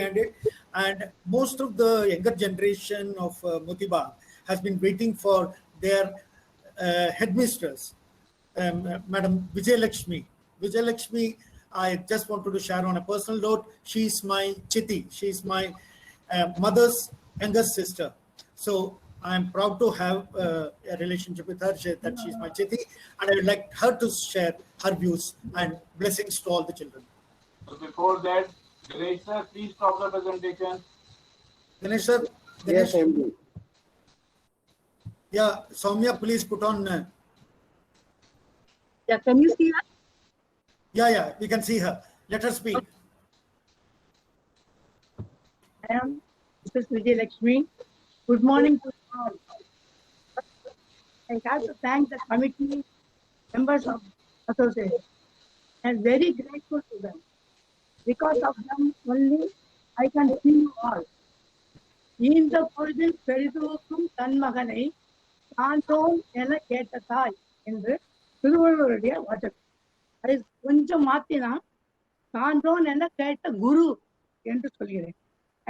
behind it, and most of the younger generation of Motibag has been waiting for their headmistress, Madam Vijay Lakshmi. Vijay Lakshmi, I just wanted to share on a personal note, she's my chiti, she's my mother's younger sister. So I'm proud to have a relationship with her, that she's my chiti, and I would like her to share her views and blessings to all the children. So before that, Ganesh sir, please stop the presentation. Ganesh sir? Yes, MD. Yeah, Soumya, please put on. Yeah, can you see her? Yeah, we can see her. Let her speak. I am Mrs. Vijay Lakshmi. Good morning to all. I have to thank the committee members of association. I am very grateful to them. Because of them only I can see you all. இந்த பொழுதில் பெரிதோக்கும் தன் மகனை சான்றோன் என கேட்ட தாய் என்று திருவள்ளுவருடைய வாசகம். அதை கொஞ்சம் மாத்தினா சான்றோன் என கேட்ட குரு என்று சொல்கிறேன்.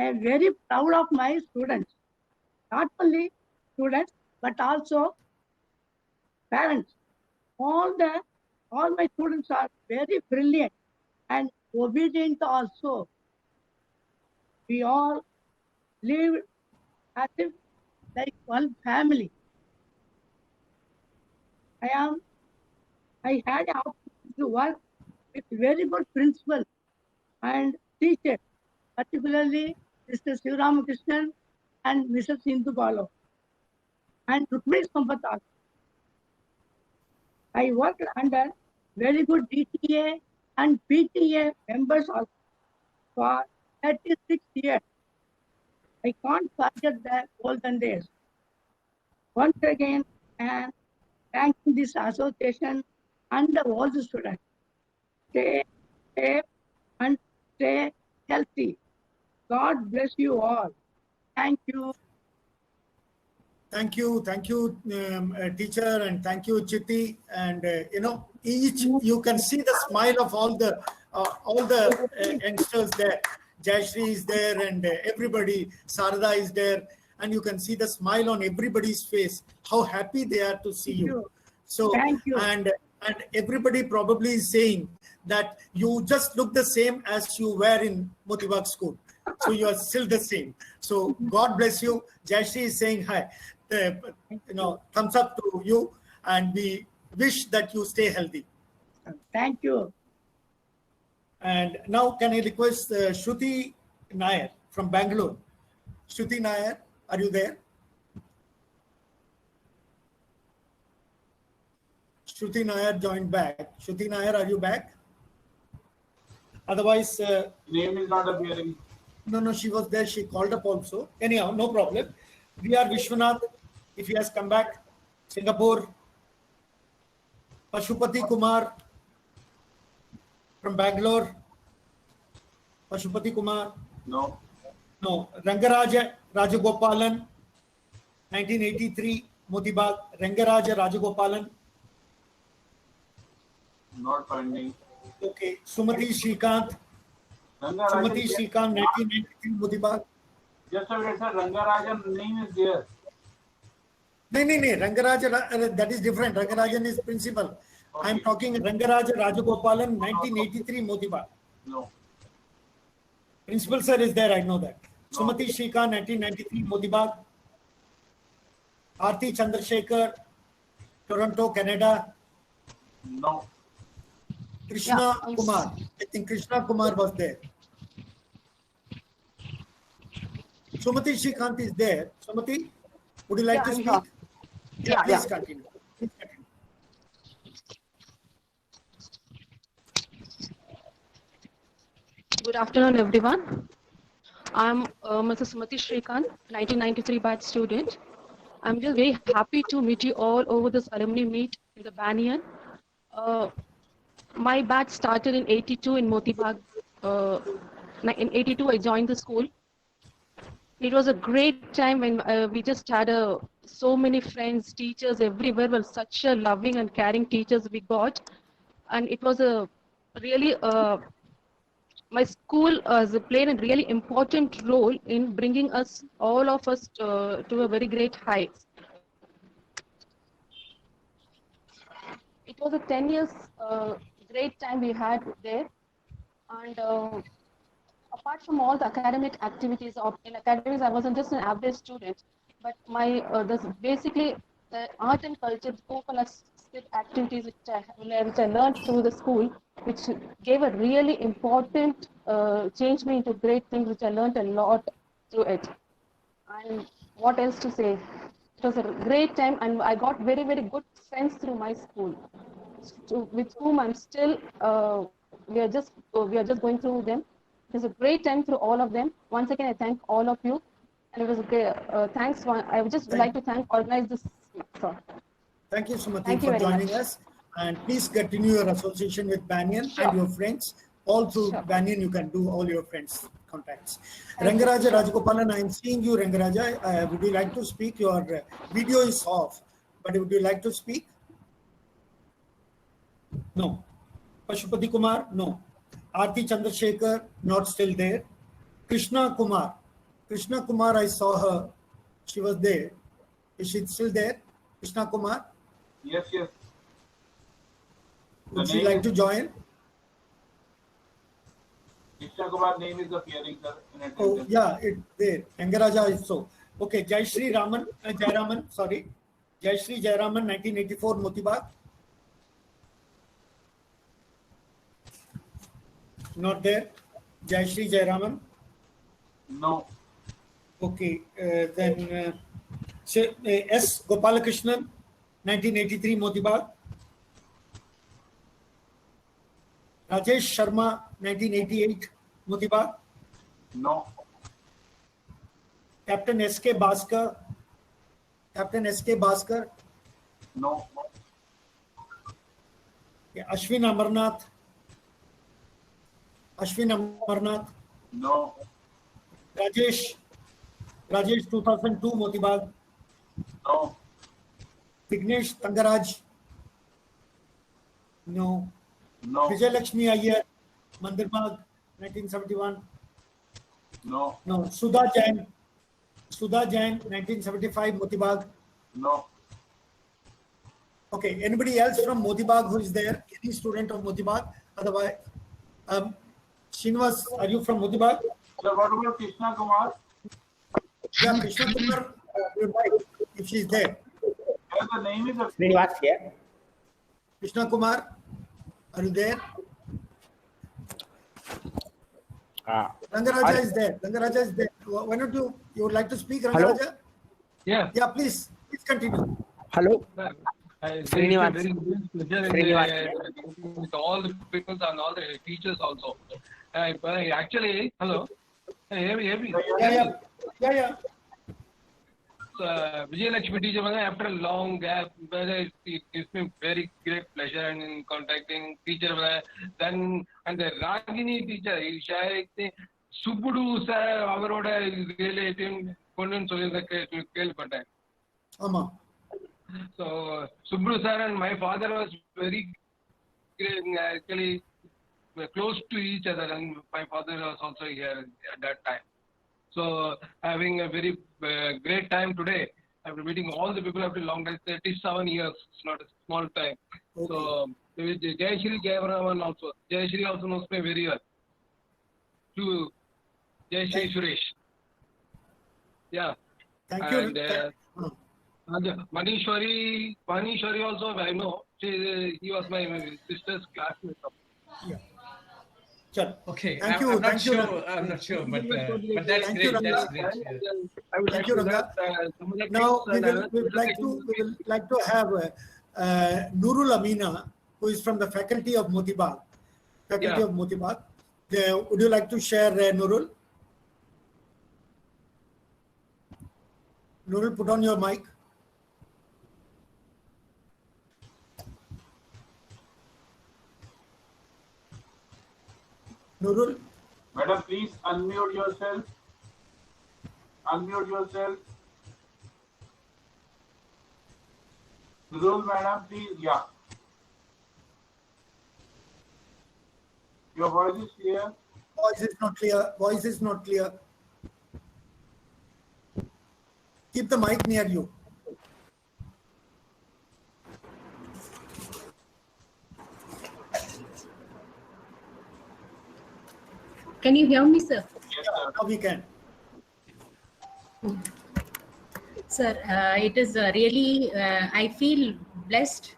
I am very proud of my students. Not only students but also parents. All my students are very brilliant and obedient also. We all live as if like one family. I had an opportunity to work with very good principal and teachers, particularly Mr. Sivaramakrishnan and Mrs. Sindhu Balo and Rukmini Sampath also. I worked under very good DTA and PTA members also for 36 years. I can't forget the golden days. Once again, and thanking this association and all the students. Stay safe and stay healthy. God bless you all. Thank you. Thank you, teacher, and thank you, Chiti. And you can see the smile of all the youngsters there. Jayashri is there, and everybody. Sarada is there, and you can see the smile on everybody's face. How happy they are to see you. So, thank you. And everybody probably is saying that you just look the same as you were in Motibag school. So you are still the same. So God bless you. Jayashri is saying hi. Thumbs up to you, and we wish that you stay healthy. Thank you. And now can I request Shruti Nair from Bangalore. Shruti Nair, are you there? Shruti Nair joined back. Shruti Nair, are you back? Otherwise... name is not appearing. No, she was there. She called up also. Anyhow, no problem. We are Vishwanath, if he has come back. Singapore. Pashupati Kumar from Bangalore. Pashupati Kumar. No. Rangaraja Rajagopalan, 1983, Motibag. Rangaraja Rajagopalan. Not finding. Okay. Sumati Shrikant. Sumati Shrikant, 1993, Motibag. Just a minute, sir. Rangarajan name is there. No. Rangaraja, that is different. Rangarajan is principal. Okay. I am talking Rangaraja Rajagopalan, 1983, Motibag. No. Principal sir is there, I know that. No. Sumati Shrikant, 1993, Motibag. Aarti Chandrasekhar, Toronto, Canada. No. Krishna Kumar. I think Krishna Kumar was there. Sumati Shrikant is there. Sumati, would you like to speak? Please continue. Good afternoon, everyone. I'm Mrs. Sumati Shrikant, 1993 batch student. I'm just very happy to meet you all over this alumni meet in the Banyan. My batch started in 82 in Motibag. In 82, I joined the school. It was a great time when we just had so many friends, teachers everywhere. Were such a loving and caring teachers we got, and it was a really my school has played a really important role in bringing us, all of us, to a very great heights. It was a 10 years great time we had there. And apart from all the academic activities, in academics, I wasn't just an average student, but this basically the art and culture, co-collective activities which I learned through the school, which gave a really important, changed me into great things, which I learned a lot through it. And what else to say? It was a great time, and I got very, very good friends through my school, with whom I'm still. We are just going through them. It was a great time through all of them. Once again, I thank all of you, and it was a great. Thanks. I would just like to organize this. So, Thank you, Sumati, thank you for very joining much. us. And please continue your association with Banyan Sure. and your friends. All through Sure. Banyan, you can do all your friends' contacts. Thank you. Rangaraja Rajagopalan, I'm seeing you, Rangaraja. Would you like to speak? Your video is off, but would you like to speak? No. Pashupati Kumar? No. Aarti Chandrasekhar? Not still there. Krishna Kumar? Krishna Kumar, I saw her. She was there. Is she still there? Krishna Kumar? Yes, yes. Would she like to join? Krishna Kumar name is appearing, sir. In Oh, attendance. yeah, it's there. Rangaraja is so. Okay, Jai Shri Raman, Jayaraman, sorry. Jai Shri Jayaraman, 1984, Motibag. Not there. Jai Shri Jayaraman. No. Okay, then S. Gopalakrishnan, 1983, Motibag. Rajesh Sharma, 1988, Motibag. No. Captain S.K. Bhaskar. Captain S.K. Bhaskar. No. Okay, Ashwin Amarnath. Ashwin Amarnath. No. Rajesh 2002, Motibag. No. Vignesh Tangaraj. No. No. Vijay Lakshmi Iyer, Mandirbag, 1971. No. No. Sudha Jain, 1975, Motibag. No. Okay, anybody else from Motibag who is there? Any student of Motibag? Otherwise, Srinivas, are you from Motibag? Sir, what about Krishna Kumar? Yeah, Krishna Kumar, you're right, if she's there. Yes, the name is Srinivas here. Krishna Kumar, are you there? Rangaraja is there. Rangaraja is there. Why don't you would like to speak, Hello? Rangaraja? Yeah. Yeah, please continue. Hello. It's Srinivas. a very good pleasure Srinivas. with all the people and all the teachers also. Actually, hello. Hear me. Yeah. Vijay Lakshmi teacher, after a long gap, it gives me very great pleasure in contacting teacher. Then and the Ragini teacher, Subbudu sir, அவரோட relative பொண்ணுன்னு சொல்லி கேள்விப்பட்டேன். Ama. So Subbu sir and my father was very actually close to each other, and my father was also here at that time. So having a very great time today after meeting all the people after long time, 37 years. It's not a small time. Okay. So with Jai Shri Jayaraman also. Jai Shri also knows me very well. To Jai Shri Suresh. Yeah. Thank you. And Manishwari also I know. He was my sister's classmate. Yeah. Sure. Okay, Thank you. I'm not Thank you. sure. I'm not sure, but that's Thank great. you, That's Ranga. great. Yeah. I would Thank like you, to Ranga. have, some of the Now things we would like to have Nurul Amina, who is from the faculty of Motibag. Yeah. Of Motibag. Would you like to share, Nurul? Nurul, put on your mic. Nurul, Madam, please unmute yourself. Unmute yourself. Nurul, madam, please. Yeah. Your voice is clear. Voice is not clear. Voice is not clear. Keep the mic near you. Can you hear me, sir? Now we can. Sir, it is really, I feel blessed,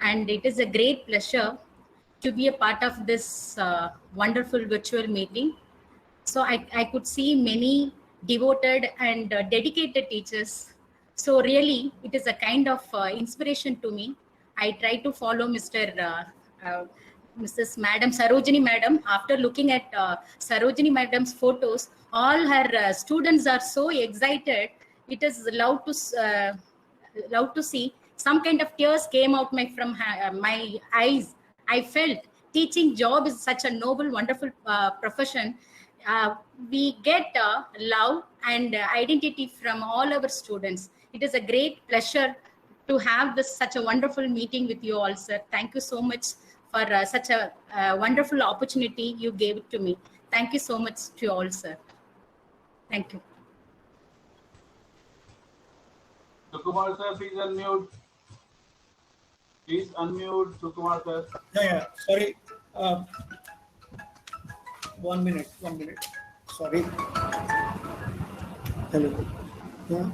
and it is a great pleasure to be a part of this wonderful virtual meeting. So I could see many devoted and dedicated teachers. So really, it is a kind of inspiration to me. I try to follow Mrs. Madam Sarojini Madam. After looking at Sarojini Madam's photos, all her students are so excited. It is loud to see. Some kind of tears came out from my eyes. I felt teaching job is such a noble, wonderful profession. We get love and identity from all our students. It is a great pleasure to have such a wonderful meeting with you all, sir. Thank you so much for such a wonderful opportunity you gave it to me. Thank you so much to you all, sir. Thank you. Sukumar sir, please unmute. Please unmute, Sukumar sir. Yeah. Sorry. 1 minute. Sorry. Hello. Yeah.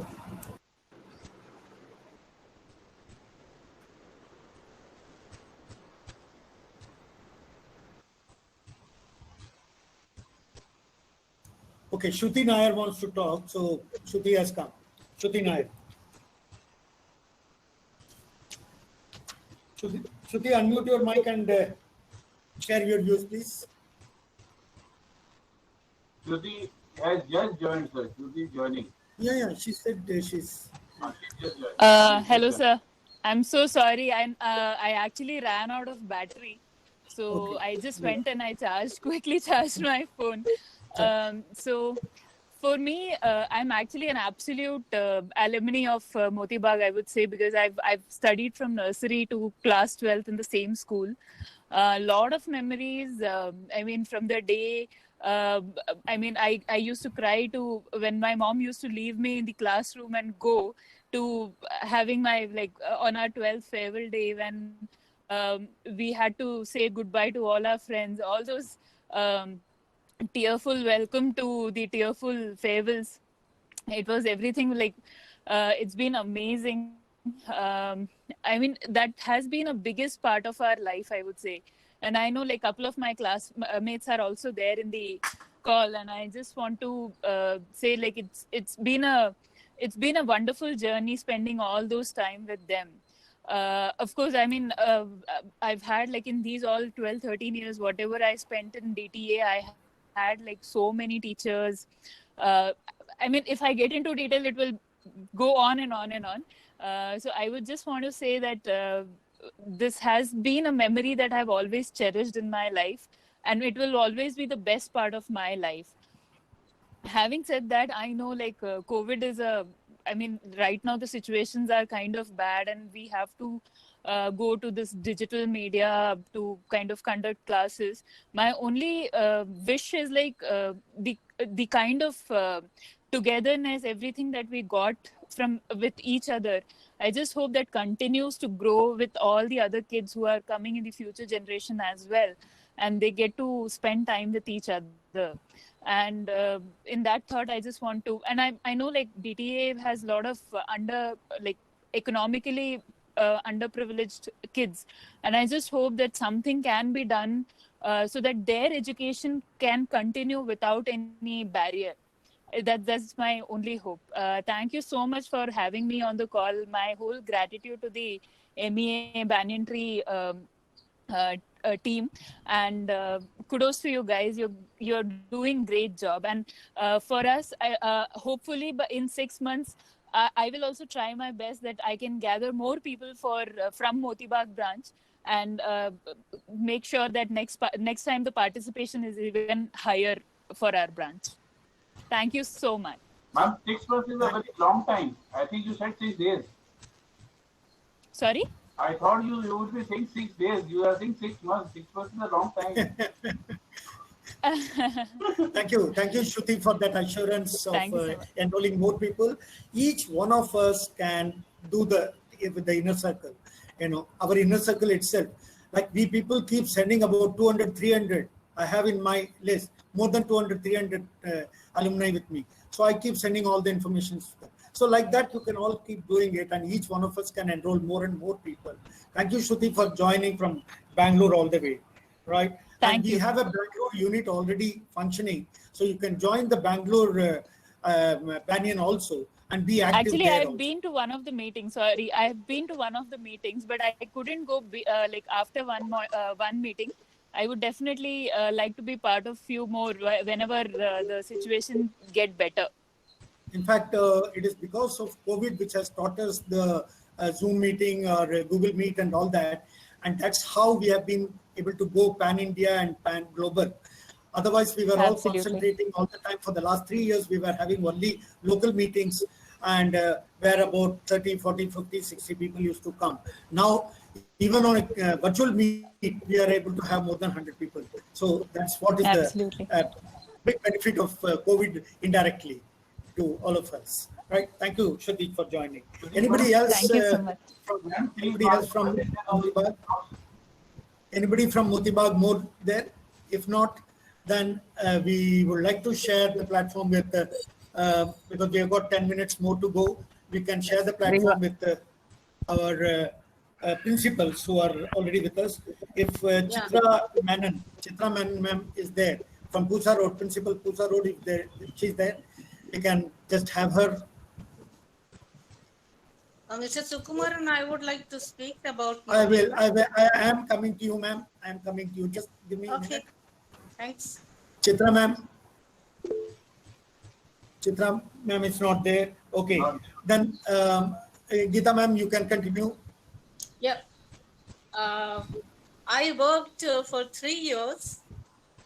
Okay, Shruti Nair wants to talk, so Shruti has come. Shruti Nair. Shruti, unmute your mic and share your views, please. Shruti has just joined, sir. Shruti is joining. Yeah, she said she's... She just joined. Hello, sir. I'm so sorry. I actually ran out of battery. So Okay. I just went and I quickly charged my phone. So for me, I'm actually an absolute alumni of Moti Bagh, I would say, because I've studied from nursery to class 12th in the same school. A lot of memories. From the day, I used to cry when my mom used to leave me in the classroom and go to having my on our 12th farewell day when we had to say goodbye to all our friends. All those tearful welcome to the tearful farewells. It was everything it's been amazing. That has been a biggest part of our life, I would say. And I know a couple of my classmates are also there in the call, and I just want to say it's been a wonderful journey spending all those time with them. Of course, I've had in these all 12, 13 years, whatever I spent in DTA, I had so many teachers. If I get into detail, it will go on and on and on. So I would just want to say that this has been a memory that I've always cherished in my life, and it will always be the best part of my life. Having said that, I know COVID is right now the situations are kind of bad, and we have to go to this digital media to kind of conduct classes. My only wish is the kind of togetherness, everything that we got with each other. I just hope that continues to grow with all the other kids who are coming in the future generation as well, and they get to spend time with each other. And in that thought, I just want to, and I know DTA has a lot of economically underprivileged kids, and I just hope that something can be done so that their education can continue without any barrier. That's my only hope. Thank you so much for having me on the call. My whole gratitude to the MEA Banyan Tree team, and kudos to you guys. You're doing great job, and for us, hopefully in 6 months, I will also try my best that I can gather more people from Moti Bagh branch, and make sure that next time the participation is even higher for our branch. Thank you so much. Ma'am, 6 months is a very long time. I think you said 6 days. Sorry? I thought you would be saying 6 days. You are saying 6 months. 6 months is a long time. Thank you, Shruti, for that assurance of Thank you so much. enrolling more people. Each one of us can do with the inner circle. Our inner circle itself. Like we people keep sending about 200, 300. I have in my list more than 200, 300 alumni with me. So I keep sending all the information to them. So like that, you can all keep doing it, and each one of us can enroll more and more people. Thank you, Shruti, for joining from Bangalore all the way. Right. Thank you. We have a Bangalore unit already functioning, so you can join the Bangalore Banyan also and be active. Actually, there I've also. been to one of the meetings. Sorry, I've been to one of the meetings, but I couldn't go. Like after one meeting, I would definitely like to be part of few more whenever the situation get better. In fact, it is because of COVID which has taught us the Zoom meeting or Google Meet and all that, and that's how we have been able to go pan-India and pan-global. Otherwise, we were all Absolutely. concentrating all the time. For the last 3 years, we were having only local meetings, and where about 30, 40, 50, 60 people used to come. Now, even on a virtual meet, we are able to have more than 100 people. So that's what is Absolutely. the big benefit of COVID indirectly to all of us. Right? Thank you, Shruti, for joining. Anybody else? Thank you so much. Anybody else from Motibag? Anybody from Motibag more there? If not, then we would like to share the platform with, because we have got 10 minutes more to go, we can share the platform with our principals who are already with us. If Chitra Menon ma'am is there from Pusa Road, Principal Pusa Road, if she's there, we can just have her. Mr. Sukumaran, I would like to speak about. I am coming to you, ma'am. I am coming to you. Just give me a minute. Thanks. Chitra ma'am. Chitra ma'am is not there. Okay. Then Geeta ma'am, you can continue. Yep. I worked for 3 years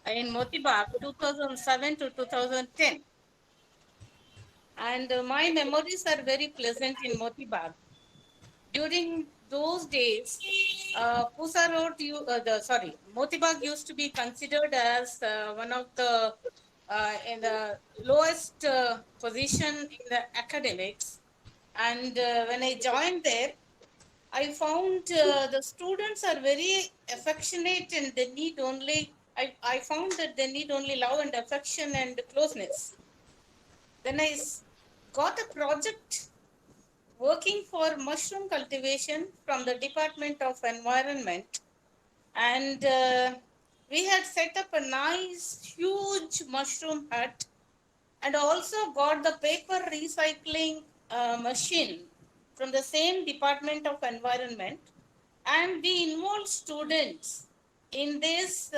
in Motibag, 2007 to 2010. And my memories are very pleasant in Motibag. During those days, Pusa Road, Motibag used to be considered as one of the in the lowest position in the academics. And when I joined there, I found the students are very affectionate, and they need only, I found that they need only love and affection and closeness. Then I got a project working for mushroom cultivation from the Department of Environment. And we had set up a nice, huge mushroom hut, and also got the paper recycling machine from the same Department of Environment. And we involved students in this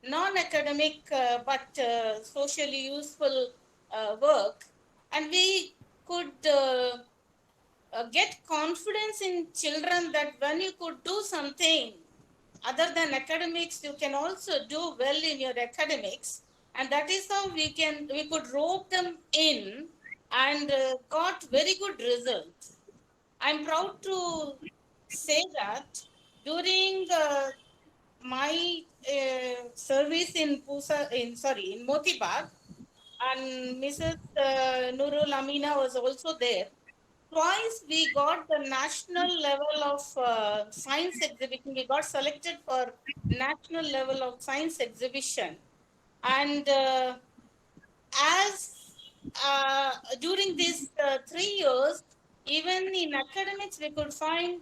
non-academic but socially useful work. And we could get confidence in children that when you could do something other than academics, you can also do well in your academics. And that is how we could rope them in and got very good results. I'm proud to say that during my service in Motibag, and Mrs. Nurul Amina was also there. Twice we got the national level of science exhibition. We got selected for national level of science exhibition. And during these 3 years, even in academics, we could find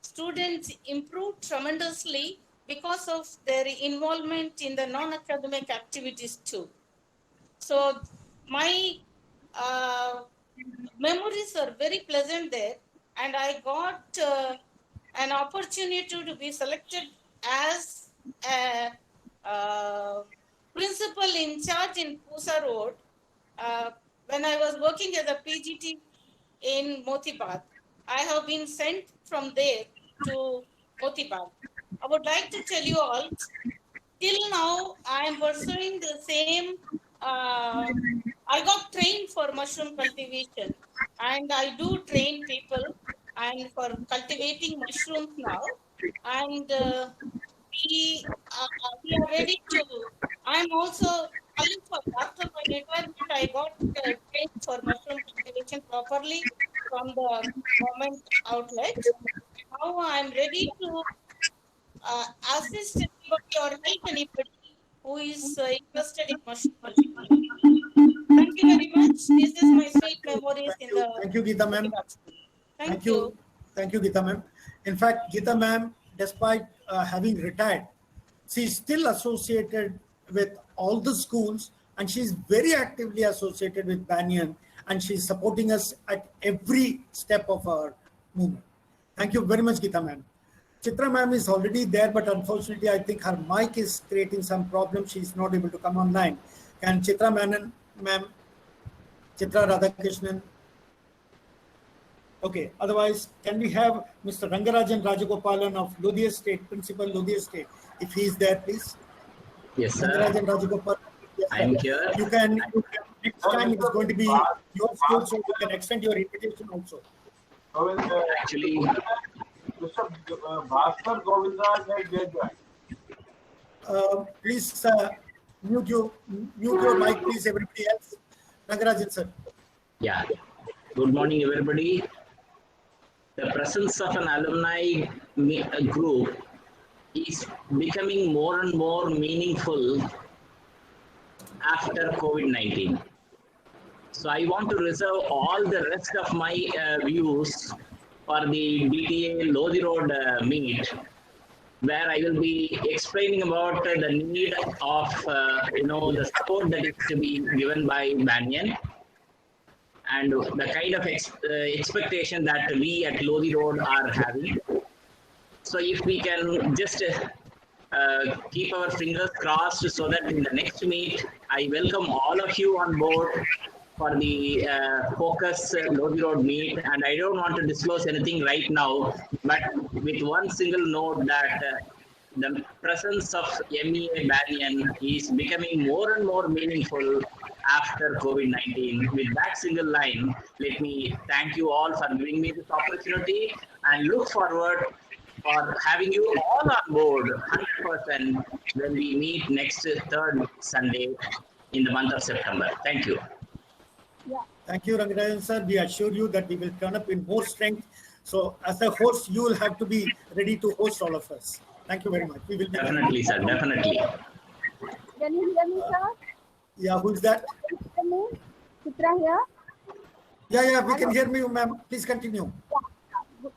students improve tremendously because of their involvement in the non-academic activities too. So my memories are very pleasant there, and I got an opportunity to be selected as a principal in charge in Pusa Road when I was working as a PGT in Motibag. I have been sent from there to Motibag. I would like to tell you all, till now I am pursuing the same. I got trained for mushroom cultivation, and I do train people and for cultivating mushrooms now. And we are ready to I'm also calling for after my retirement, I got trained for mushroom cultivation properly from the government outlet. Now I'm ready to assist anybody or help anybody who is interested in mushroom cultivation. Thank you very much. This is my sweet memories in the. Thank you, Geeta ma'am. Thank you. Thank you, Geeta ma'am. In fact, Geeta ma'am, despite having retired, she's still associated with all the schools, and she's very actively associated with Banyan, and she's supporting us at every step of our movement. Thank you very much, Geeta ma'am. Chitra ma'am is already there, but unfortunately, I think her mic is creating some problem. She's not able to come online. Can Chitra ma'am, Chitra Radhakrishnan? Okay, otherwise, can we have Mr. Rangarajan Rajagopalan of Lodhi Estate, Principal Lodhi Estate, if he is there, please? Yes, sir. Rangarajan Rajagopalan. Yes, I am here. You can, next time it is going to be your school, so you can extend your invitation also. Actually, Mr. Bhaskar Govindraj has joined. Please mute your mic, please, everybody else. Rangarajan, sir. yeah. Good morning, everybody. The presence of an alumni group is becoming more and more meaningful after COVID-19. So I want to reserve all the rest of my views for the DTA Lodhi Road meet, where I will be explaining about the need of the support that is to be given by Banyan, and the kind of expectation that we at Lodhi Road are having. So if we can just keep our fingers crossed so that in the next meet, I welcome all of you on board for the Focus Lodhi Road meet. And I don't want to disclose anything right now, but with one single note that the presence of MEA Banyan is becoming more and more meaningful after COVID-19. With that single line, let me thank you all for giving me this opportunity and look forward for having you all on board 100% when we meet next third Sunday in the month of September. Thank you. Thank you, Rangarajan, sir. We assure you that we will turn up in more strength. So as a host, you will have to be ready to host all of us. Thank you very much. We will be definitely, sir. Definitely. Can you hear me, sir? Yeah, who is that? Chitra here. Yeah, we can hear you, ma'am. Please continue.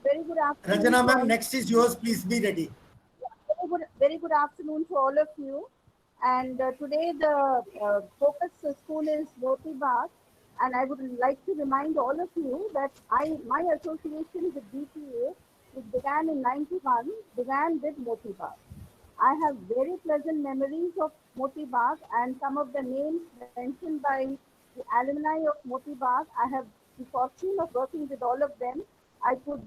Very good afternoon. Ranjana, ma'am, next is yours. Please be ready. Very good afternoon to all of you. And today the focus school is Motibagh, and I would like to remind all of you that my association with DTA, which began in '91, began with Motibagh. I have very pleasant memories of Motibagh, and some of the names mentioned by the alumni of Motibagh, I have the fortune of working with all of them. I could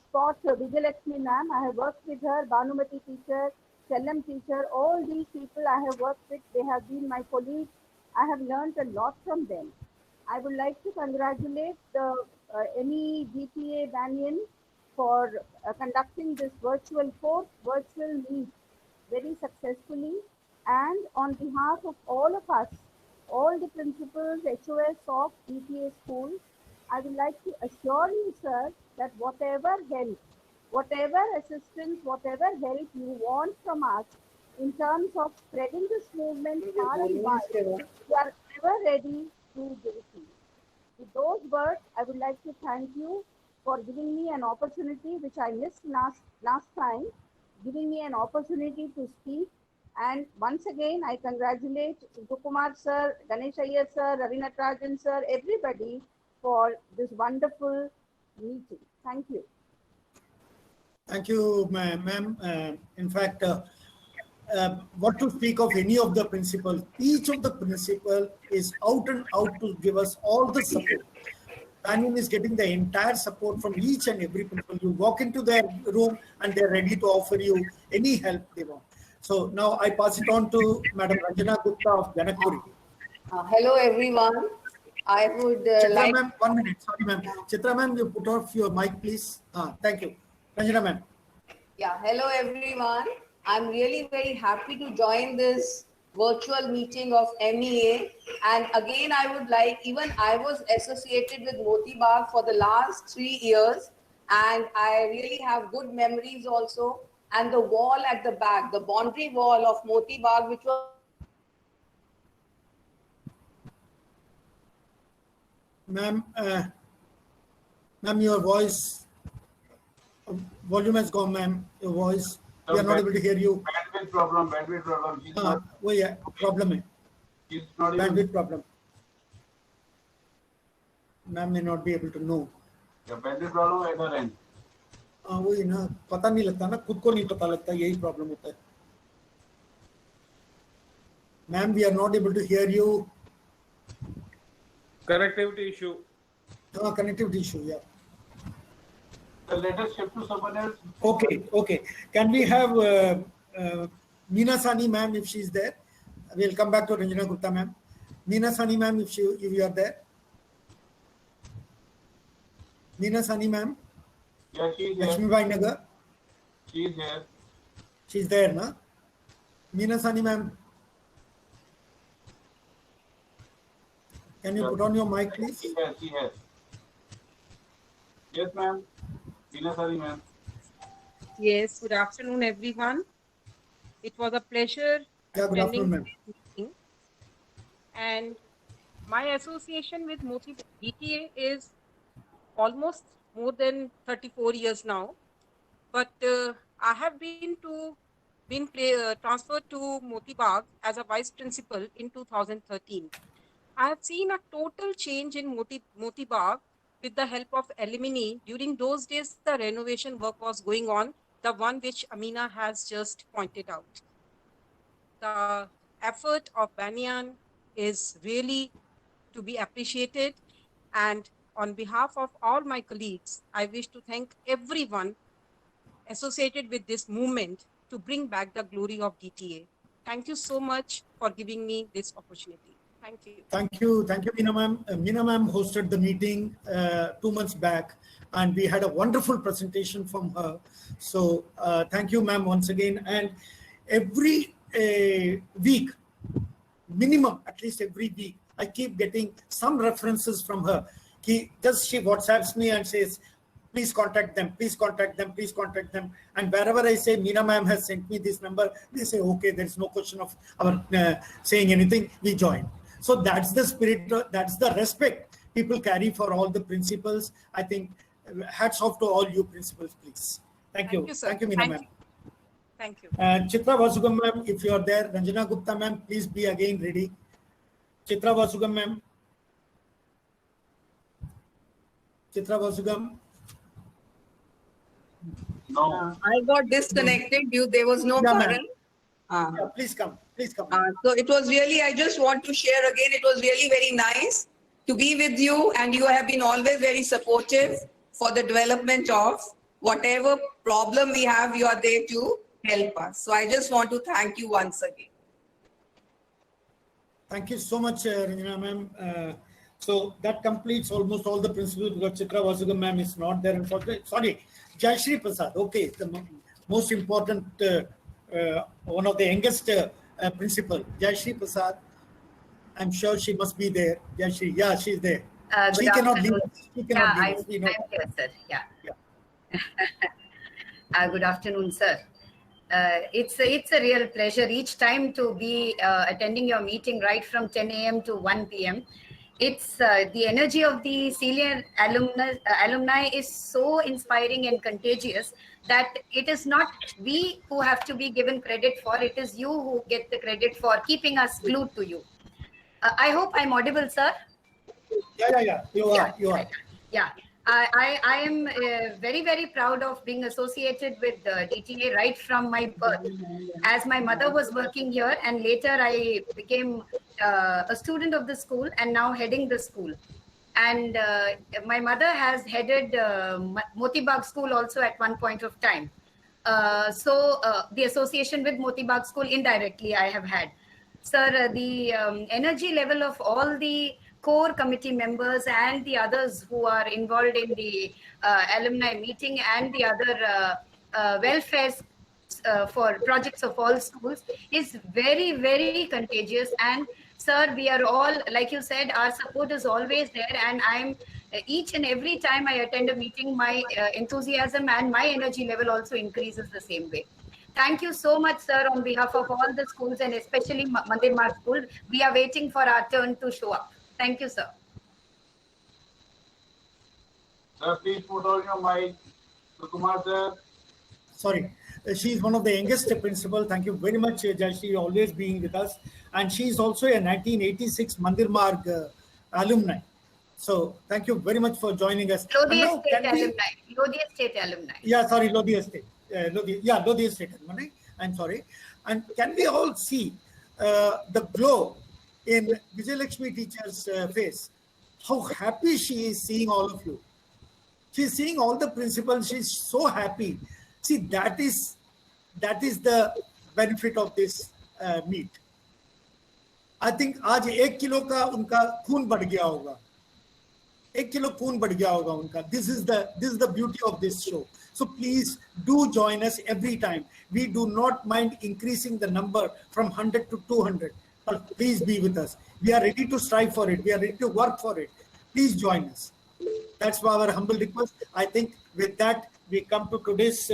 spot Vijayalakshmi ma'am. I have worked with her, Bhanumati teacher, Chellam teacher. All these people I have worked with, they have been my colleagues. I have learned a lot from them. I would like to congratulate the ME DTA Banyan for conducting this fourth virtual meet very successfully. And on behalf of all of us, all the principals, HOS of DTA schools, I would like to assure you, sir, that whatever help, whatever assistance, whatever help you want from us in terms of spreading this movement far and wide, we are ever ready to give it to you. With those words, I would like to thank you for giving me an opportunity which I missed last time, giving me an opportunity to speak. And once again, I congratulate Gukumar sir, Ganesh Iyer sir, Ravi Natarajan sir, everybody for this wonderful meeting. Thank you. Thank you, ma'am. In fact, what to speak of any of the principals? Each of the principal is out and out to give us all the support. Banyan is getting the entire support from each and every principal. You walk into their room and they're ready to offer you any help they want. So now I pass it on to Madam Ranjana Gupta of Janakpuri. Hello, everyone. I would Chitra ma'am, 1 minute. Sorry, ma'am. Chitra ma'am, you put off your mic, please. Thank you. Ranjana ma'am. Yeah, hello, everyone. I'm really very happy to join this virtual meeting of MEA. And again, I would like, even I was associated with Moti Bagh for the last 3 years, and I really have good memories also. And the wall at the back, the boundary wall of Moti Bagh, which was Ma'am, ma'am, your voice, volume has gone, ma'am. Your voice, we are not able to hear you. Bandwidth problem. Oh yeah, problem hai. He's not even, Bandwidth problem. Ma'am may not be able to know. the bandwidth problem at the end. वही ना, पता नहीं लगता ना, खुद को नहीं पता लगता, यही प्रॉब्लम होता है. Ma'am, we are not able to hear you. Connectivity issue. Connectivity issue, yeah. So let us shift to someone else. Okay. Can we have Meena Sani ma'am if she is there? We'll come back to Ranjana Gupta ma'am. Meena Sani ma'am, if you are there. Meena Sani ma'am. Yeah, she is Lakshmi here. Bai Nagar. She is here. She's there, na? Meena Sani ma'am. Can you put on your mic, please? She has. Yes, ma'am. Meena Sani, ma'am. Yes, good afternoon, everyone. It was a pleasure Yeah, good afternoon, ma'am. this meeting. And my association with Moti DTA is almost more than 34 years now. But I have been transferred to Moti Bagh as a vice principal in 2013. I have seen a total change in Moti Bagh with the help of alumni. During those days, the renovation work was going on, the one which Amina has just pointed out. The effort of Banyan is really to be appreciated. And on behalf of all my colleagues, I wish to thank everyone associated with this movement to bring back the glory of DTA. Thank you so much for giving me this opportunity. Thank you. Thank you, Meena ma'am. Meena ma'am hosted the meeting 2 months back, and we had a wonderful presentation from her. So thank you, ma'am, once again. And every week, minimum, at least every week, I keep getting some references from her. She WhatsApps me and says, please contact them, please contact them, please contact them. And wherever I say, Meena ma'am has sent me this number, they say, okay, there's no question of our saying anything, we join. So that's the spirit, that's the respect people carry for all the principals. I think hats off to all you principals, please. Thank you. Sir. Thank you, Meena ma'am. Thank you. Chitra Vasugam ma'am, if you are there, Ranjana Gupta ma'am, please be again ready. Chitra Vasugam ma'am. Chitra Vasugam. No. I got disconnected. There was no Yeah, current. Yeah, please come. Please come. So it was really, I just want to share again, it was really very nice to be with you, and you have been always very supportive for the development of whatever problem we have, you are there to help us. So I just want to thank you once again. Thank you so much, Ranjana ma'am. So that completes almost all the principals, because Chitra Vasugam ma'am is not there. Sorry, Jayashree Prasad. Okay, the most important, one of the youngest principal, Jayashree Prasad. I'm sure she must be there. Jayashree, yeah, she's there. She cannot leave. She cannot leave. I'm here, sir. Yeah. Good afternoon, sir. It's a real pleasure each time to be attending your meeting right from 10 a.m. to 1 p.m. It's the energy of the senior alumni is so inspiring and contagious that it is not we who have to be given credit for, it is you who get the credit for keeping us glued to you. I hope I'm audible, sir. Yeah. You are. Yeah. I am very, very proud of being associated with DTA right from my birth, as my mother was working here, and later I became a student of the school and now heading the school. And my mother has headed Moti Bagh School also at one point of time. So the association with Moti Bagh School indirectly I have had. Sir, the energy level of all the core committee members and the others who are involved in the alumni meeting and the other welfare for projects of all schools is very, very contagious. And sir, we are all, like you said, our support is always there. And I'm each and every time I attend a meeting, my enthusiasm and my energy level also increases the same way. Thank you so much, sir, on behalf of all the schools and especially Mandir Marg School. We are waiting for our turn to show up. Thank you, sir. Sir, please put on your mic. Sukumar, sir. Sorry. She is one of the youngest principal. Thank you very much, Jayashree, always being with us. And she is also a 1986 Mandir Marg alumni. So thank you very much for joining us. Lodhi State alumni. Lodhi State alumni. Yeah, sorry, Lodhi State. Lodhi State alumni. I'm sorry. And can we all see the glow in Vijayalakshmi teacher's face? How happy she is seeing all of you. She's seeing all the principals. She's so happy. See, that is the benefit of this meet. I think आज 1 kilo का उनका खून बढ़ गया होगा. 1 kilo खून बढ़ गया होगा उनका. This is the beauty of this show. So please do join us every time. We do not mind increasing the number from 100 to 200. But please be with us. We are ready to strive for it. We are ready to work for it. Please join us. That's our humble request. I think with that, we come to today's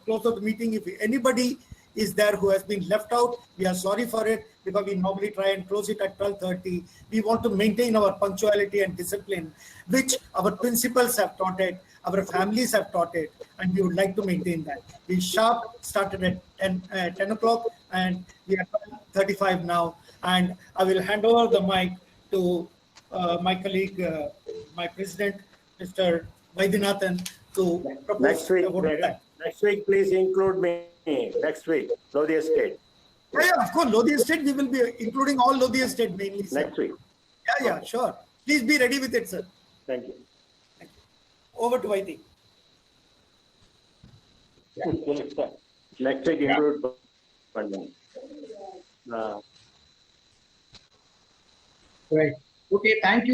close of the meeting. If anybody is there who has been left out, we are sorry for it, because we normally try and close it at 12:30. We want to maintain our punctuality and discipline, which our principals have taught it, our families have taught it, and we would like to maintain that. We sharp started at 10 o'clock, and we are 12:35 now. And I will hand over the mic to my colleague, my president, Mr. Vaidyanathan, to propose next week, please include me. Next week, Lodhi Estate. Yeah, of course, Lodhi Estate, we will be including all Lodhi Estate mainly, sir. Next week. Yeah, sure. Please be ready with it, sir. Thank you. Over to Vaidhi. Next week, include Right. Okay, thank you.